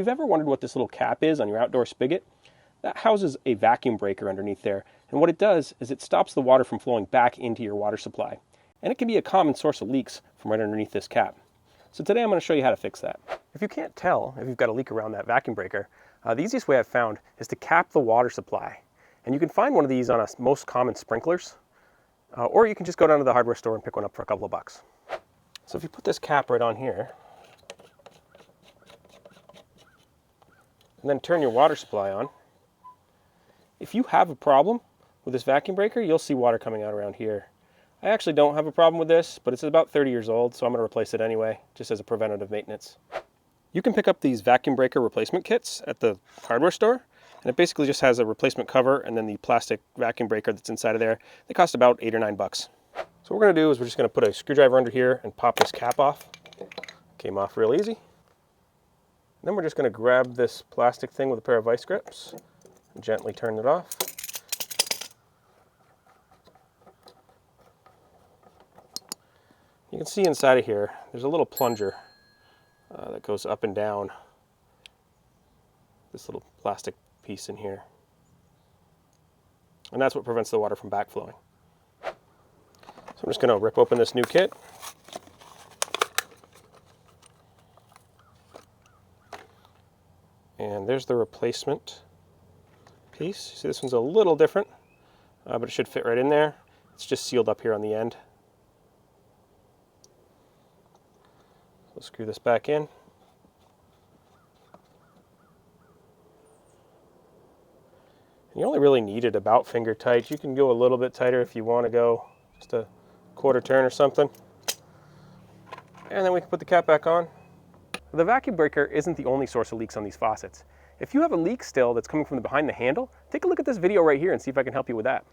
you've ever wondered what this little cap is on your outdoor spigot, that houses a vacuum breaker underneath there. And what it does is it stops the water from flowing back into your water supply. And it can be a common source of leaks from right underneath this cap. So today I'm going to show you how to fix that. If you can't tell if you've got a leak around that vacuum breaker, the easiest way I've found is to cap the water supply. And you can find one of these on most common sprinklers, or you can just go down to the hardware store and pick one up for a couple of bucks. So if you put this cap right on here, and then turn your water supply on, if you have a problem with this vacuum breaker, you'll see water coming out around here. I actually don't have a problem with this, but it's about 30 years old, so I'm going to replace it anyway, just as a preventative maintenance. You can pick up these vacuum breaker replacement kits at the hardware store, and it basically just has a replacement cover and then the plastic vacuum breaker that's inside of there. They cost about $8 or $9. So what we're going to do is we're just going to put a screwdriver under here and pop this cap off. Came off real easy. And then we're just going to grab this plastic thing with a pair of vice grips and gently turn it off. You can see inside of here, there's a little plunger that goes up and down this little plastic piece in here. And that's what prevents the water from backflowing. So I'm just going to rip open this new kit. And there's the replacement piece. See, this one's a little different, but it should fit right in there. It's just sealed up here on the end. We'll screw this back in. And you only really need it about finger tight. You can go a little bit tighter if you want to go just a quarter turn or something. And then we can put the cap back on. The vacuum breaker isn't the only source of leaks on these faucets. If you have a leak still that's coming from behind the handle, take a look at this video right here and see if I can help you with that.